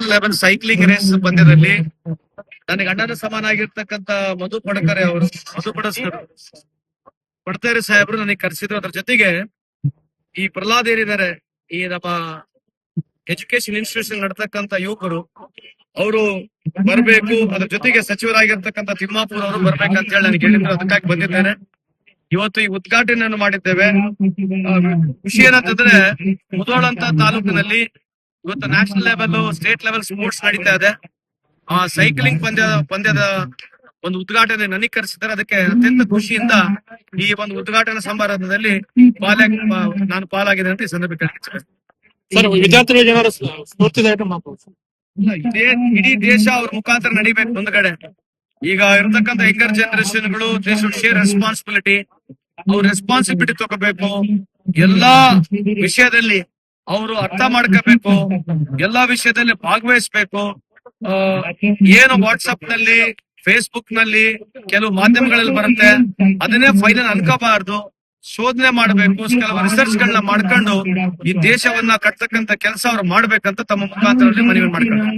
National level cycling race ಪಂದ್ಯದಲ್ಲಿ ನನಗೆ ಅಣ್ಣನ ಸಮಾನ ಆಗಿರ್ತಕ್ಕಂತ ಮಧು ಪಡಕರೆ ಅವರು ಪಡ್ತೇರಿ ಸಾಹೇಬರು ನನಗೆ ಕರೆಸಿದ್ರು. ಅದ್ರ ಜೊತೆಗೆ ಈ ಪ್ರಹ್ಲಾದ್ ಏನಿದ್ದಾರೆ, ಈ ನಮ್ಮ ಎಜುಕೇಶನ್ ಇನ್ಸ್ಟಿಟ್ಯೂಷನ್ ನಡ್ತಕ್ಕಂತ ಯುವಕರು ಅವರು ಬರ್ಬೇಕು, ಅದ್ರ ಜೊತೆಗೆ ಸಚಿವರಾಗಿರ್ತಕ್ಕಂಥ ತಿಮ್ಮಾಪುರ್ ಅವರು ಬರ್ಬೇಕಂತ ಹೇಳಿ ನನಗೆ ಹೇಳಿದ್ರು. ಅದಕ್ಕಾಗಿ ಬಂದಿದ್ದೇನೆ. ಇವತ್ತು ಈ ಉದ್ಘಾಟನೆಯನ್ನು ಮಾಡಿದ್ದೇವೆ. ಖುಷಿ ಏನಂತಂದ್ರೆ ಮುಧೋಳ ಅಂತ ತಾಲೂಕಿನಲ್ಲಿ ಇವತ್ತು national level, state level sports ನಡೀತಾ ಇದೆ. ಆ ಸೈಕ್ಲಿಂಗ್ ಪಂದ್ಯದ ಒಂದು ಉದ್ಘಾಟನೆ ನನಗೆ ಕರೆಸಿದ್ದಾರೆ. ಅದಕ್ಕೆ ಅತ್ಯಂತ ಖುಷಿಯಿಂದ ಈ ಒಂದು ಉದ್ಘಾಟನಾ ಸಮಾರಂಭದಲ್ಲಿ ನಾನು ಪಾಲಾಗಿದೆ ಅಂತ ಈ ಸಂದರ್ಭದಲ್ಲಿ ಸರ್, ವಿದ್ಯಾರ್ಥಿಗಳಿಗೆ ಏನಾದ್ರು ಸ್ಫೂರ್ತಿದಾಯಕ ಇಡೀ ದೇಶ ಅವ್ರ ಮುಖಾಂತರ ನಡಿಬೇಕು. ಒಂದು ಕಡೆ ಈಗ ಇರತಕ್ಕಂತ ಯಂಗರ್ ಜನರೇಷನ್ಗಳು ದೇ ಶುಡ್ ಶೇರ್ ರೆಸ್ಪಾನ್ಸಿಬಿಲಿಟಿ. ಅವ್ರ ರೆಸ್ಪಾನ್ಸಿಬಿಲಿಟಿ ತಗೋಬೇಕು. ಎಲ್ಲಾ ವಿಷಯದಲ್ಲಿ ಅವರು ಅರ್ಥ ಮಾಡ್ಕೋಬೇಕು, ಎಲ್ಲಾ ವಿಷಯದಲ್ಲಿ ಭಾಗವಹಿಸ್ಬೇಕು. ಏನು ವಾಟ್ಸ್ಆಪ್ ನಲ್ಲಿ, ಫೇಸ್ಬುಕ್ ನಲ್ಲಿ, ಕೆಲವು ಮಾಧ್ಯಮಗಳಲ್ಲಿ ಬರುತ್ತೆ, ಅದನ್ನೇ ಫೈನಲ್ ಅನ್ಕೋಬಾರ್ದು. ಶೋಧನೆ ಮಾಡಬೇಕು, ಕೆಲವು ರಿಸರ್ಚ್ ಗಳನ್ನ ಮಾಡ್ಕೊಂಡು ಈ ದೇಶವನ್ನ ಕಟ್ತಕ್ಕಂತ ಕೆಲಸ ಅವ್ರು ಮಾಡ್ಬೇಕಂತ ತಮ್ಮ ಮುಖಾಂತರ ಮನವಿ ಮಾಡ್ಕೊಂಡು